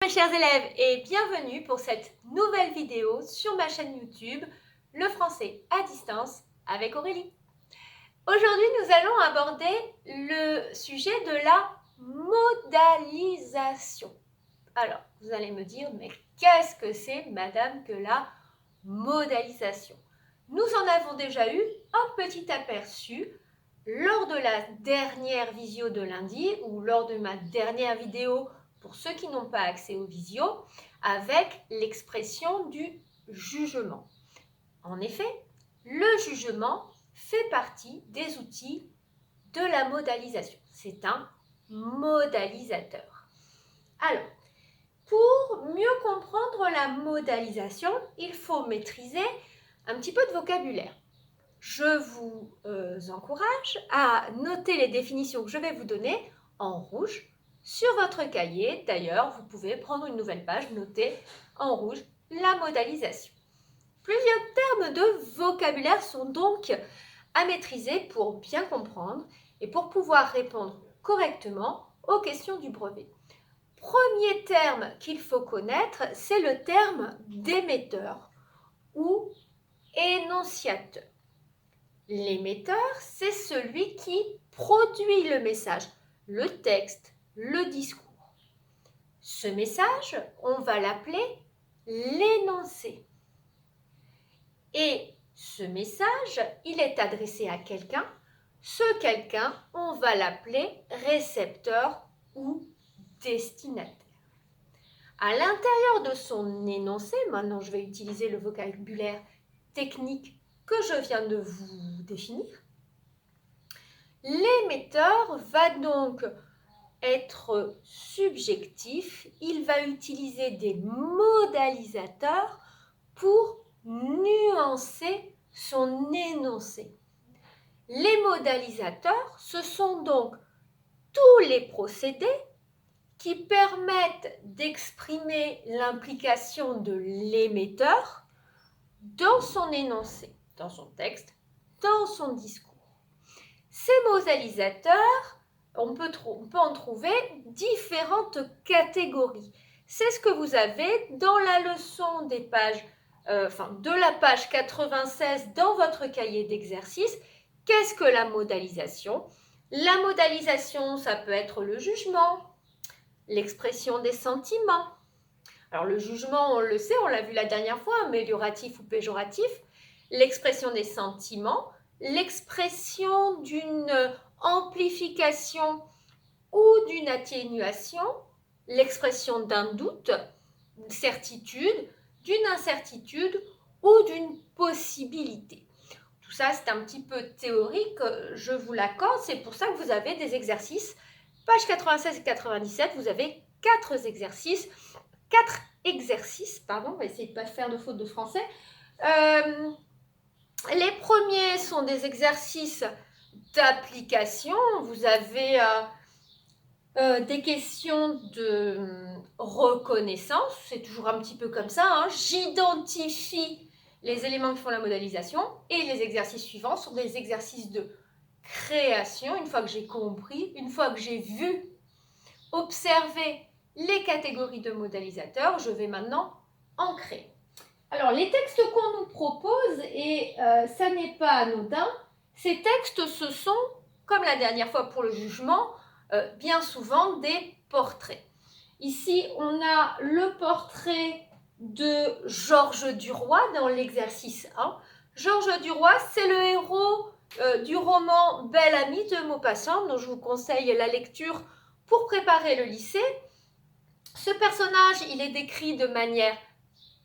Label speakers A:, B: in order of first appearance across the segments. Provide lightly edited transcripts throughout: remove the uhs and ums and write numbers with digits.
A: Mes chers élèves et bienvenue pour cette nouvelle vidéo sur ma chaîne YouTube Le français à distance avec Aurélie. Aujourd'hui, nous allons aborder le sujet de la modalisation. Alors, vous allez me dire, mais qu'est-ce que c'est, madame, que la modalisation? Nous en avons déjà eu un petit aperçu lors de la dernière visio de lundi ou lors de ma dernière vidéo pour ceux qui n'ont pas accès aux visios, avec l'expression du jugement. En effet, le jugement fait partie des outils de la modalisation. C'est un modalisateur. Alors, pour mieux comprendre la modalisation, il faut maîtriser un petit peu de vocabulaire. Je vous encourage à noter les définitions que je vais vous donner en rouge sur votre cahier. D'ailleurs, vous pouvez prendre une nouvelle page, noter en rouge la modalisation. Plusieurs termes de vocabulaire sont donc à maîtriser pour bien comprendre et pour pouvoir répondre correctement aux questions du brevet. Premier terme qu'il faut connaître, c'est le terme d'émetteur ou énonciateur. L'émetteur, c'est celui qui produit le message, le texte, le discours. Ce message, on va l'appeler l'énoncé. Et ce message, il est adressé à quelqu'un. Ce quelqu'un, on va l'appeler récepteur ou destinataire. À l'intérieur de son énoncé, maintenant je vais utiliser le vocabulaire technique que je viens de vous définir, l'émetteur va donc être subjectif, il va utiliser des modalisateurs pour nuancer son énoncé. Les modalisateurs, ce sont donc tous les procédés qui permettent d'exprimer l'implication de l'émetteur dans son énoncé, dans son texte, dans son discours. Ces modalisateurs, on peut en trouver différentes catégories. C'est ce que vous avez dans la leçon des pages, de la page 96 dans votre cahier d'exercice. Qu'est-ce que la modalisation? La modalisation, ça peut être le jugement, l'expression des sentiments. Alors le jugement, on le sait, on l'a vu la dernière fois, amélioratif ou péjoratif. L'expression des sentiments, l'expression d'une amplification ou d'une atténuation, l'expression d'un doute, d'une certitude, d'une incertitude ou d'une possibilité. Tout ça, c'est un petit peu théorique, je vous l'accorde, c'est pour ça que vous avez des exercices. Page 96 et 97, vous avez 4 exercices, on va essayer de ne pas faire de faute de français. Les premiers sont des exercices d'application. Vous avez des questions de reconnaissance, c'est toujours un petit peu comme ça, hein. J'identifie les éléments qui font la modalisation et les exercices suivants sont des exercices de création. Une fois que j'ai compris, une fois que j'ai vu, observé les catégories de modalisateurs, je vais maintenant en créer. Alors, les textes qu'on nous propose, et ça n'est pas anodin, ces textes, ce sont, comme la dernière fois pour le jugement, bien souvent des portraits. Ici, on a le portrait de Georges Duroy dans l'exercice 1. Georges Duroy, c'est le héros du roman Belle Amie de Maupassant, dont je vous conseille la lecture pour préparer le lycée. Ce personnage, il est décrit de manière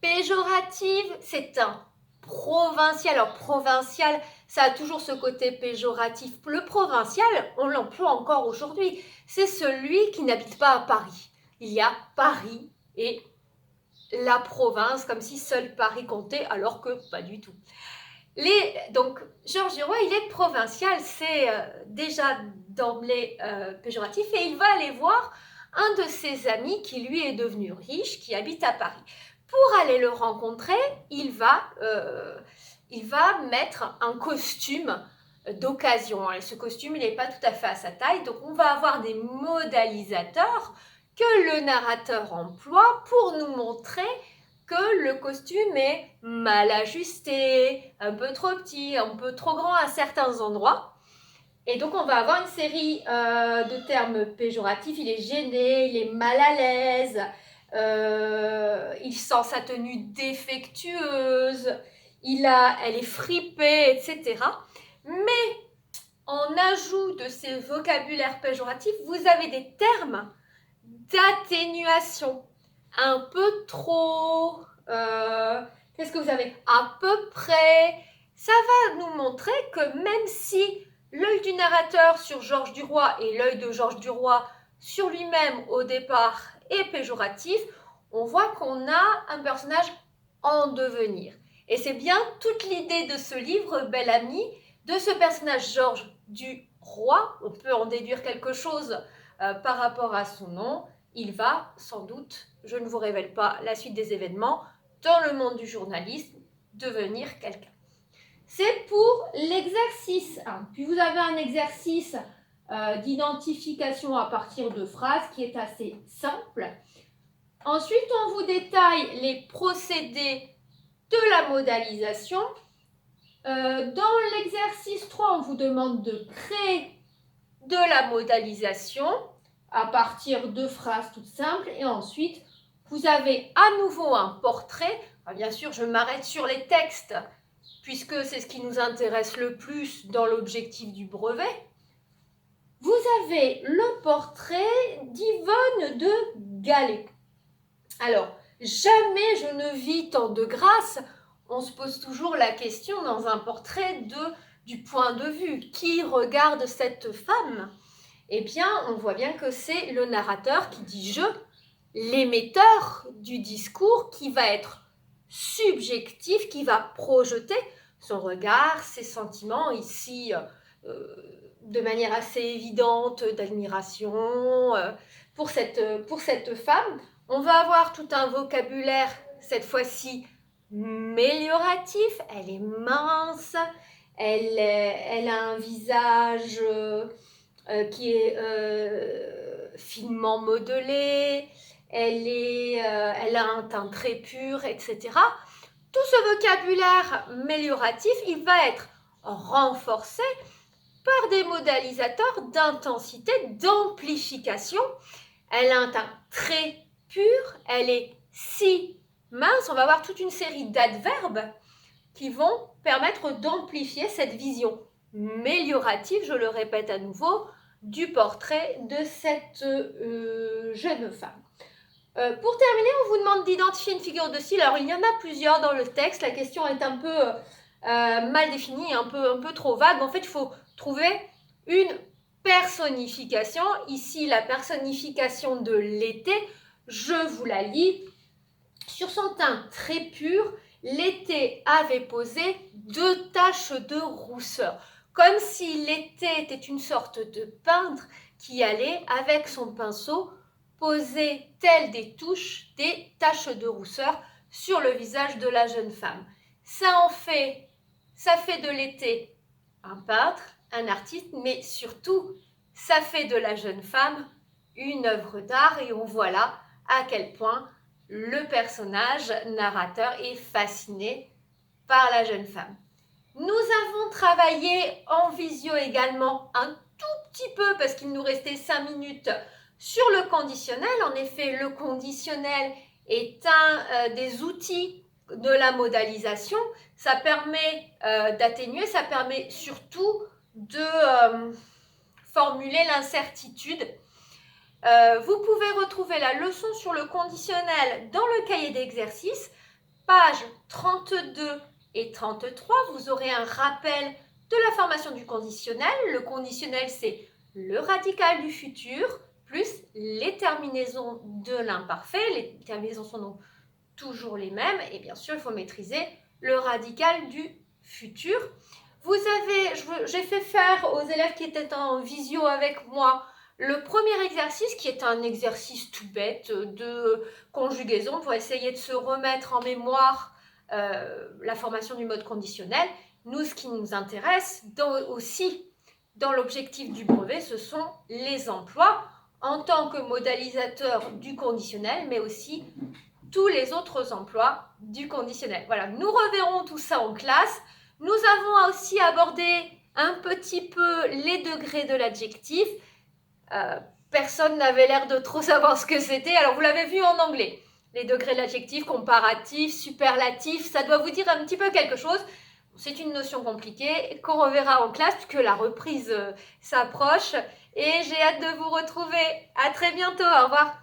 A: péjorative, c'est un provincial. Alors provincial, ça a toujours ce côté péjoratif. Le provincial, on l'emploie encore aujourd'hui. C'est celui qui n'habite pas à Paris. Il y a Paris et la province, comme si seul Paris comptait, alors que pas du tout. Donc, Georges Duroy, il est provincial, c'est déjà d'emblée péjoratif, et il va aller voir un de ses amis qui lui est devenu riche, qui habite à Paris. Pour aller le rencontrer, il va mettre un costume d'occasion. Et ce costume, il n'est pas tout à fait à sa taille, donc on va avoir des modalisateurs que le narrateur emploie pour nous montrer que le costume est mal ajusté, un peu trop petit, un peu trop grand à certains endroits. Et donc, on va avoir une série de termes péjoratifs. Il est gêné, il est mal à l'aise, il sent sa tenue défectueuse, elle est fripée, etc. Mais en ajout de ces vocabulaires péjoratifs, vous avez des termes d'atténuation. Un peu trop, qu'est-ce que vous avez? À peu près. Ça va nous montrer que même si l'œil du narrateur sur Georges Duroy et l'œil de Georges Duroy sur lui-même au départ est péjoratif, on voit qu'on a un personnage en devenir. Et c'est bien toute l'idée de ce livre, Bel Ami, de ce personnage Georges Duroy. On peut en déduire quelque chose par rapport à son nom. Il va sans doute, je ne vous révèle pas la suite des événements, dans le monde du journalisme, devenir quelqu'un. C'est pour l'exercice 1. Puis vous avez un exercice d'identification à partir de phrases qui est assez simple. Ensuite, on vous détaille les procédés de la modalisation. Dans l'exercice 3, on vous demande de créer de la modalisation à partir de phrases toutes simples. Et ensuite, vous avez à nouveau un portrait. Alors, bien sûr, je m'arrête sur les textes puisque c'est ce qui nous intéresse le plus dans l'objectif du brevet. Vous avez le portrait d'Yvonne de Gallet. Alors, jamais je ne vis tant de grâce. On se pose toujours la question dans un portrait du point de vue. Qui regarde cette femme? Eh bien, on voit bien que c'est le narrateur qui dit « je », l'émetteur du discours qui va être subjectif, qui va projeter son regard, ses sentiments, ici de manière assez évidente d'admiration pour cette femme. On va avoir tout un vocabulaire, cette fois-ci, mélioratif. Elle est mince, elle a un visage qui est finement modelé, elle a un teint très pur, etc. Tout ce vocabulaire mélioratif, il va être renforcé par des modalisateurs d'intensité, d'amplification. Elle a un teint très pur, elle est si mince, on va avoir toute une série d'adverbes qui vont permettre d'amplifier cette vision méliorative, je le répète à nouveau, du portrait de cette jeune femme. Pour terminer, on vous demande d'identifier une figure de style. Alors, il y en a plusieurs dans le texte. La question est un peu mal définie, un peu trop vague. En fait, il faut trouver une personnification. Ici, la personnification de l'été, je vous la lis. Sur son teint très pur, l'été avait posé 2 taches de rousseur. Comme si l'été était une sorte de peintre qui allait, avec son pinceau, poser telles des touches, des taches de rousseur sur le visage de la jeune femme. Ça fait de l'été un peintre, un artiste, mais surtout, ça fait de la jeune femme une œuvre d'art et on voit là à quel point le personnage narrateur est fasciné par la jeune femme. Nous avons travaillé en visio également un tout petit peu parce qu'il nous restait 5 minutes sur le conditionnel. En effet, le conditionnel est un des outils de la modalisation. Ça permet d'atténuer, ça permet surtout de formuler l'incertitude. Vous pouvez retrouver la leçon sur le conditionnel dans le cahier d'exercice, pages 32 et 33. Vous aurez un rappel de la formation du conditionnel. Le conditionnel, c'est le radical du futur plus les terminaisons de l'imparfait. Les terminaisons sont donc toujours les mêmes. Et bien sûr, il faut maîtriser le radical du futur. J'ai fait faire aux élèves qui étaient en visio avec moi le premier exercice, qui est un exercice tout bête de conjugaison pour essayer de se remettre en mémoire la formation du mode conditionnel. Nous, ce qui nous intéresse aussi dans l'objectif du brevet, ce sont les emplois. en tant que modalisateur du conditionnel, mais aussi tous les autres emplois du conditionnel. Voilà, nous reverrons tout ça en classe. Nous avons aussi abordé un petit peu les degrés de l'adjectif. Personne n'avait l'air de trop savoir ce que c'était. Alors, vous l'avez vu en anglais. Les degrés de l'adjectif, comparatif, superlatif, ça doit vous dire un petit peu quelque chose. C'est une notion compliquée qu'on reverra en classe puisque la reprise s'approche. Et j'ai hâte de vous retrouver. À très bientôt. Au revoir.